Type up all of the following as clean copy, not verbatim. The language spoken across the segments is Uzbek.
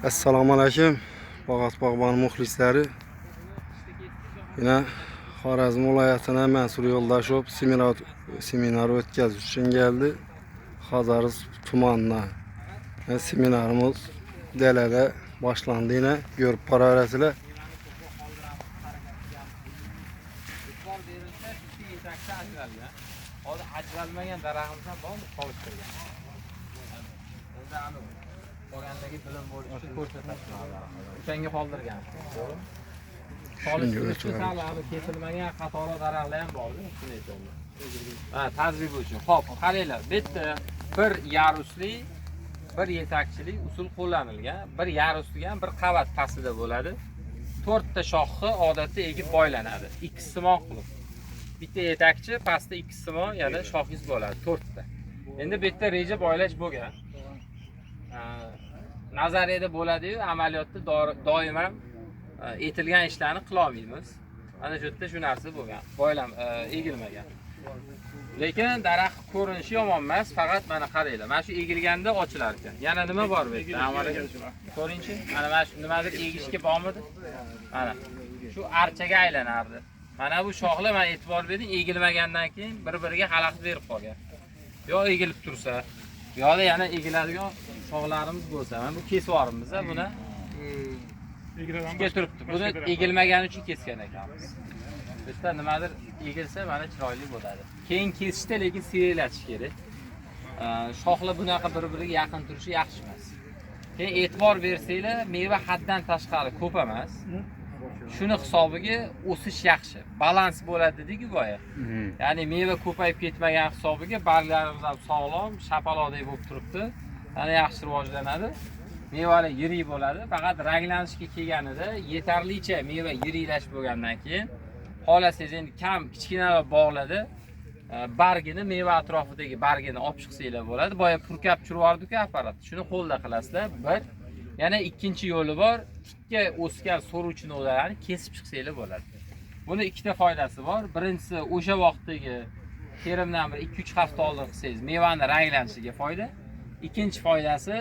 Assalomu alaykum. Bog'ot bog'bon muxlislari. Yine Xorazm viloyatidan Mansur Yo'ldashov seminar o'tkazish uchun geldi. Xazarız tumanına. Seminarımız Delede başlandı yine. Görüp pararasıyla. Ajralmagan daraxtimiz ham bormi? Qovushtirgan. Endi anu qolgandagi bilim bo'lishni ko'rsatasiz. O'shanga qoldirgan. Solishtirishda sal kesilmagan qatori daraxtlar ham bordi. Ha, tajriba uchun. Xo'p, qaranglar. Bu yerda bir yarusli, bir yetakchilik usul qo'llanilgan. Bir yarusli ham bir qavat pastida bo'ladi. 4 ta shoxi odatda egib boylanadi. Ikkisimoq qilib. Bitta yetakchi, pastda ikkisimoq, yana shoxis bo'ladi 4 ta. Endi bu yerda reja boylash bo'lgan. Nazariyada bo'ladi-yu, amaliyotda doim ham etilgan ishlarni qila olmaymiz. Mana shu yerda shu narsa bo'lgan, egilmagan. Lekin daraxt ko'rinishi yomon emas, faqat mana qaranglar. Mana shu egilganda ochilar ekan. Yana nima bor bu yerda? Amaliga ko'ringchi. Mana shu nimadir egishga bormidi? Mana shu archaga aylanardi. Mana bu shoxlar men e'tibor bering, egilmagandan keyin bir-biriga xalaqit berib qolgan. Yo egilib tursa, yo'da yana egiladigan shoxlarimiz bo'lsa, mana bu kesvorimiz buni turibdi. Buni egilmagani uchun kesgan ekanmiz. Bitta nimadir egilsa mana chiroyli bo'ladi. Keyin kesishda lekin siyraklatish kerak. Shoxlar bunaqa bir-biriga yaqin turishi yaxshi emas. Keyin e'tibor bersanglar, meva haddan tashqari ko'p emas. Shuni hisobiga o'sish yaxshi. Balans bo'ladi dedi-ku boya. Ya'ni meva ko'payib ketmagan hisobiga barglarimiz ham sog'lom, shapaloqdek bo'lib turibdi. Yana yaxshi rivojlanadi. Mevalar yirik bo'ladi. Faqat ranglanishga kelganida yetarlicha meva yiriklash bo'lgandan keyin xolasangiz endi kam kichkinaroq bog'ladi. Bargini, meva atrofidagi bargini olib chiqsanglar bo'ladi. Boya purkab churvardi-ku apparat. Shuni qo'lda qilasizlar. Bir yana ikkinchi yo'li bor. Tikka o'sgan so'ruvchi novdalarni kesib chiqsanglar bo'ladi. Buni ikkita foydasi bor. Birinchisi o'sha vaqtdagi terimdan bir 2-3 hafta oldin qilsangiz mevani ranglanishiga foyda. Ikkinchi foydasi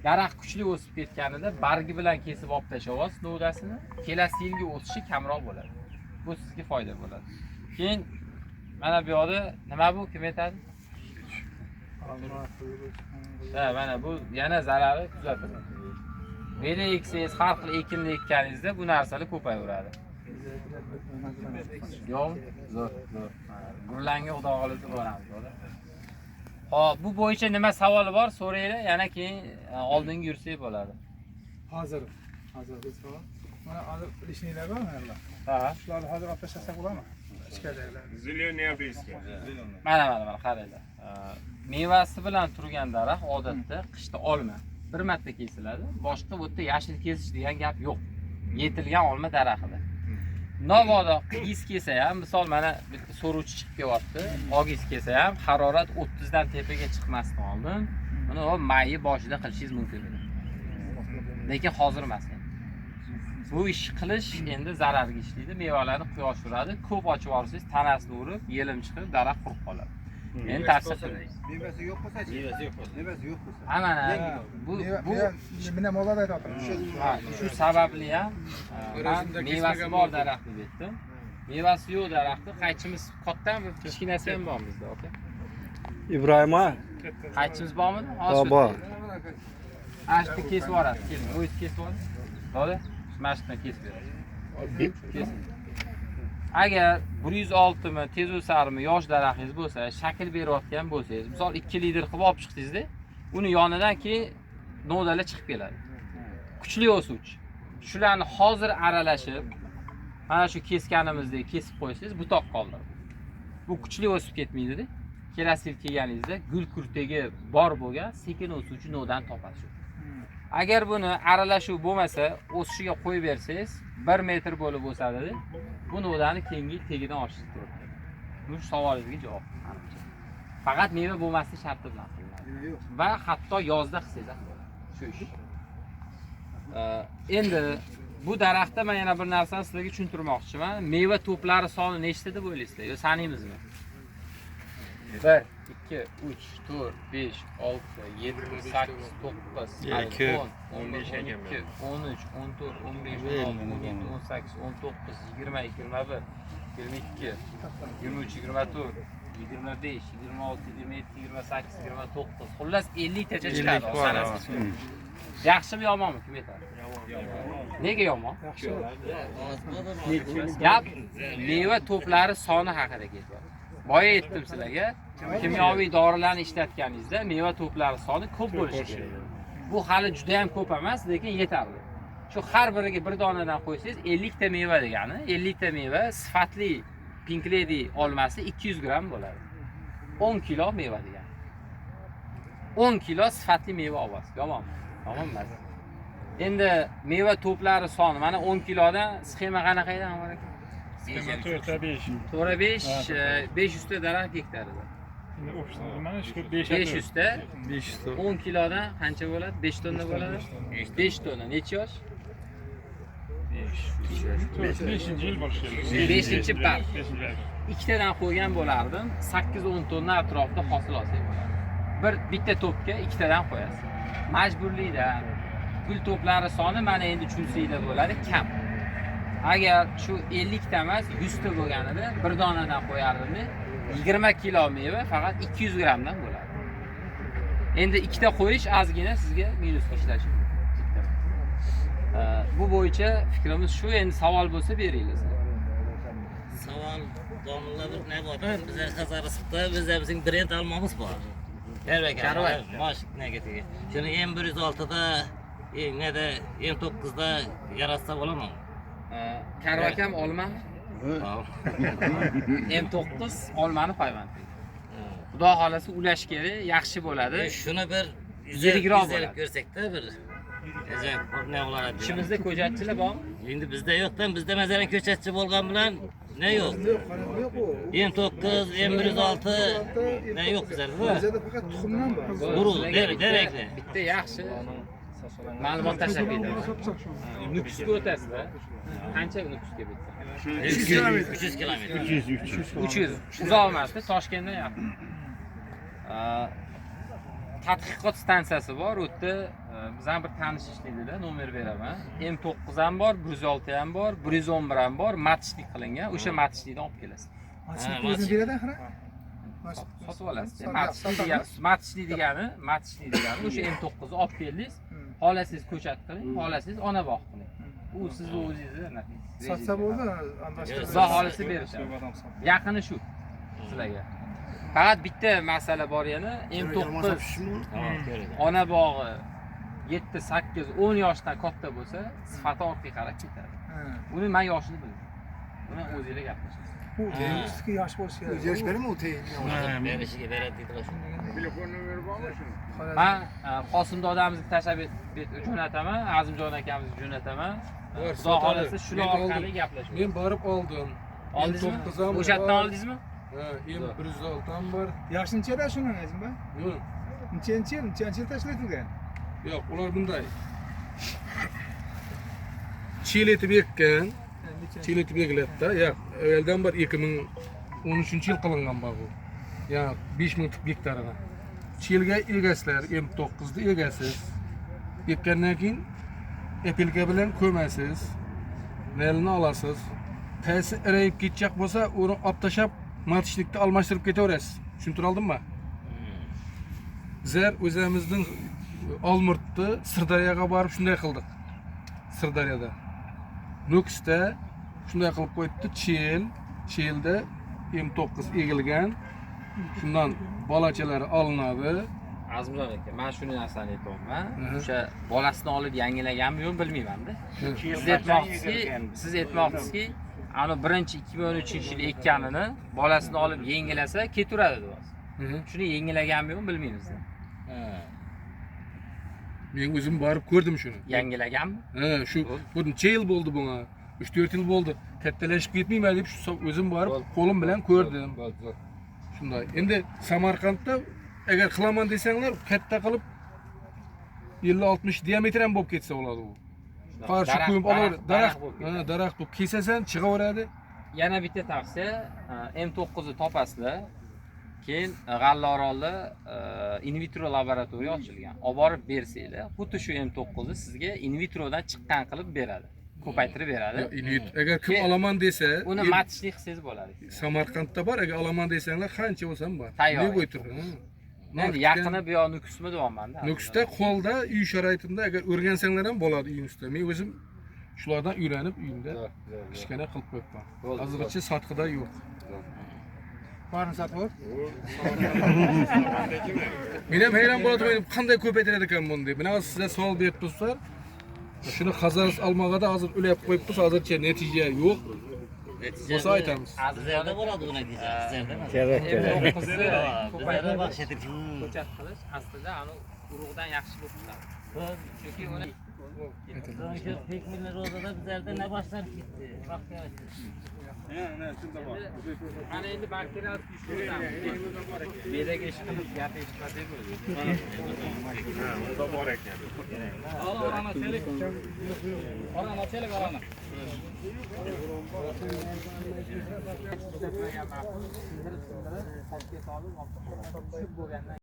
daraxt kuchli o'sib ketganida bargi bilan kesib olib tashlaysiz novdasini, kelasi yilgi o'sishi kamroq bo'ladi. Bu sizga foyda bo'ladi. Keyin mana bu yoqda nima bu kim aytadi? Ha, mana bu yana zarari kuzatiladi. Beda eksangiz, har xil ekinni ekkaningizda bu narsalar ko'payaveradi. Yo'q, zo'r. Gurlanga xudo xolisi boramiz, o'da. Xo'p, bu bo'yicha nima savol bor, so'raylar, yana keyin oldinga yursak bo'ladi. Hozir biz savol. Mana hozir ishinglar bormi ular? Ha. Shularni hozir olib tashlasak bo'ladimi? Ichkaridagilar. Zilyonya obeyska. Mana qaranglar. Mevasi bilan turgan daraxt odatda qishda olma. Bir marta kesiladi. Boshqa bu yerda yashil kesish degan gap yo'q. Yetilgan olma daraxtida. Novodo qiz kelsa ham, misol mana bitta so'ruvchi chiqib kelyapti. Ogiz kelsa ham harorat 30 dan tepaga chiqmasdan oldin buni mayni boshida qilishingiz mumkin edi. Lekin hozir emas. Bu ish qilish endi zararga ishlaydi. Mevalarni quyosh uradi. Ko'p ochib olsangiz tanasini urib, yelim chiqib daraxt qurib qoladi. Endi tavsiya qilayman. Mevasi yo'q bo'lsa-chi? Mevasi yo'q bo'lsa. Mana bu men ham oldin aytdim. shu sababli ham mevasi bor daraxtni bitdim. Mevasi yo'q daraxtni qaychimiz kattami, kichkinasi ham bor bizda, aka. İbrahim ha? Qaychimiz bormi? Bor. Ashni kesib yuborasiz. Keling, o'zingiz kesib oling. Bo'ldi? Mashqdan kesib berasiz. Agar 106 mi, tez o'sarmi, yosh daraxtingiz bo'lsa, shakl berayotgan bo'lsangiz, misol 2 litr qilib olib chiqdingizda, uni yonidan keyin novdalar chiqib keladi. Kuchli o'suvchi. Shularni hozir aralashib, mana shu kesganimizdek kesib qo'ysangiz, butoq qoldiradi. Bu kuchli o'sib ketmaydi-da. Kelasi yil kelganingizda gul kurtagi bor bo'lgan sekin o'suvchi novdan topasiz. Agar buni aralashuv bo'lmasa, o'sishiga qo'yib bersangiz, 1 metr bo'lib o'sadi. Bu novdani keyingi tegidan oshirib turadi. Bu savolingizga javob. Faqat meva bo'lmaslik sharti bilan qilinadi. Va hatto yozda qilsangiz ham bo'ladi. Shu ish. Endi bu daraxtda men yana bir narsani sizlarga tushuntirmoqchiman. Meva to'plari soni nechta deb o'ylaysizlar? Yo sanaymizmi? 1 2, 3, 4, 5, 6, 7, 8, 9, Iki. 10, 11, 12, 13, 14, 15, 16, 17, 18, 19, 20, 21, 22, 23, 24, 25, 26, 27, 28, 29, xullas 50 tacha chiqadi 50 bor, sanasi. Yaxshimi yomonmi kim aytadi? Nega yomon? Gap meva to'plari soni haqida ketyapti. Boya aytdim sizlarga, kimyoviy dorilarni ishlatganingizda meva to'plari soni ko'p bo'lishi kerak. Bu hali juda ham ko'p emas, lekin yetarli. Shu har biriga bir donadan qo'ysangiz 50 ta meva degani, 50 ta meva sifatli Pink Lady olmasi 200 gram bo'ladi. 10 kilo meva degani. 10 kilo sifatli meva olyapsiz. Yomon. Yomon emas. Endi meva to'plari soni mana 10 kilodan sxema qanaqa edi Anvar aka? 4-5. 4-5, 500 ta daraxt gektarida. Mana shu 5 500 ta 5 ta. 10 kilodan qancha bo'ladi? 5 tonna bo'ladi. 5 tonna necha yosh? 5-yil boshlaydi. 5-chi part. Ikkitadan qo'ygan bo'lardim, 8-10 tonna atrofida hosil olsak bo'ladi. Bitta to'pga ikkitadan qo'yasiz. Majburlikdan gul to'plari soni mana endi tushunsanglar bo'ladi, kam. Agar shu 50 ta emas, 100 ta bo'lganida bir donadan qo'yardim, 20 kilo meva faqat 200 gramdan bo'ladi. Endi ikkita qo'yish ozgina sizga minusga ishlashi mumkin. Bu bo'yicha fikrimiz shu. Endi savol bo'lsa beringlar. Savol domlalar ne bor? Bizlar Qazarisiqda bizning brend almamiz bor. Karvay. Mosh negativa. Shuni M106 da, neda M9 da yaratsa bo'ladimi? Karvakam olma. M9 olmani payvand. Xudo xolasa ulash kerak, yaxshi bo'ladi. Shuni bir Yirikroq izlab bo'ladi. ko'rsakda bir ajab ne bo'ladi? İçimizde ko'chatchilar bormi? Endi bizda yo'qdan, bizda masalan ko'chatchi bo'lgan bilan ne yo'q? M9, M106 ne yo'q bizlarda? Bizda faqat tuxumdan bor. Buru, derekli. Bitta yaxshi ma'lumot tashlab ketadi. Nukusga o'tasizda. Qancha Nukusga bitsa? 300 kilometr. 300. Uzoq emasda, Toshkentdan yaqin. Tadqiqot stansiyasi bor, u yerda bizdan bir tanish ishlaydi-da, nomer beraman. M9 ham bor, 106 ham bor, 111 ham bor, matchlik qilingan. O'sha matchlikdan olib kelasiz. O'zini beradi axir. Sotib olasiz. Matchlik degani o'sha M9 ni olib keldingiz. Xohlasangiz ko'chat qiling, xohlasangiz ona bog' qiling. U sizni o'zingizni Sotsa bo'ldi, Xudo xolasa berishadi. Yaqini shu sizlarga. Faqat bitta masala bor yana, M9 ona bog'i 7, 8, 10 yoshdan katta bo'lsa, sifati ortga qarab ketadi. Buni men yoshini bildim. Buni o'zingizlar gaplashasiz. Bu ustiga yosh bo'lishi kerak. Yosh berimi u tey? Berishiga beradi deydilar shuni. Telefon nomeri bormi shuni? Men Qosim dodamizni tashlab jo'nataman, Azimjon akamizni jo'nataman. Xudo xolasa shular orqali gaplashamiz. Men borib oldim. Oldingizmi? M9 ham O'sha yerdan bor. oldingizmi? Ha, M106 ham bor. Yoshi nechada shuni azimba? Yo'q. Nechanchi yil tashlatilgan? Yo'q, ular bunday. Chil etib ekkan. Chil etib ekiladida. Yo'q, avvaldan bor 2013-yil qilingan bor bu. Ya 5000 gektardan. Chilga egasizlar, M9 ni egasiz. Ekkandan keyin epilka bilan ko'masiz. Nelni olasiz. Qaysi irayib ketchaq bo'lsa, uni olib tashlab, matishlikda almashtirib ketaverasiz. Tushuntira oldimmi? Bizlar o'zimizning Olmurtda Sirdaryoga borib shunday qildik. Sirdaryoda. Nukusda shunday qilib qo'yibdi, Childa M9 egilgan. Shundan bolachalari olinadi. Azimjon aka, men shuni narsani aytayapman. O'sha bolasini olib yangilaganmi yo'q bilmayman-da. Siz aytmoqchisiz-ki, ana birinchi 2013-yil ekkanini bolasini olib yengilasa ketaveradi deyapsiz. Shuni yengilaganmi yo'q bilmaymiz. Men o'zim borib ko'rdim shuni. Yangilaganmi? Ha, shu bu necha yil bo'ldi bunga? 3-4 yil bo'ldi. Kattalashib ketmayman deb shu o'zim borib qo'lim bilan ko'rdim. Shunday. Endi Samarqandda agar qilaman desanglar, katta qilib 50-60 diametr ham bo'lib ketsa bo'ladi u. Qarshi ko'mib oladi. Daraxt bu kesasan chiqaveradi. Yana bitta tavsiya, M9 ni topasizlar. Keyin G'allaorolda in vitro laboratoriya ochilgan. Olib borib bersanglar, xuddi shu M9 sizga in vitrodan chiqqan qilib beradi. Ko'paytirib beradi. Agar kim olaman desa, Uni matchlik hissasiz bo'ladi. Samarqandda bor, agar olaman desanglar qancha bo'lsa ham bor. Tayyor. Ne qo'ytirdi? Endi yaqini bu yoq Nukusmi deyapman-da. Nukusda qo'lda uy sharoitida agar o'rgansanglar ham bo'ladi uyingizda. Men o'zim shulardan o'rganib uyimda kichkina qilib qo'yibman. Hozirgacha sotqida yo'q. Barini sotib ol. Men ham hayron bo'laman, qanday ko'paytiradi ekan buni deb. Mana sizlar savol berib turibsizlar. Shuni qazoz olmag'ada hozir o'lab qo'yibmiz, hozircha natija yo'q. Bo'lsa aytamiz. Bizlarda bo'ladi uni natija. Bizlarda emas. Ko'paytirib baxsh etib. ko'chat qilish aslida ani urug'dan yaxshi bo'lib chiqadi. Chunki uni Shu pekminlar o'zida bizlarda ne boshlanib ketdi. Vaqtga ana endi bakteriya bedaga ish qilib gap eshitmasa bo'ladi. bor ekan. Olana,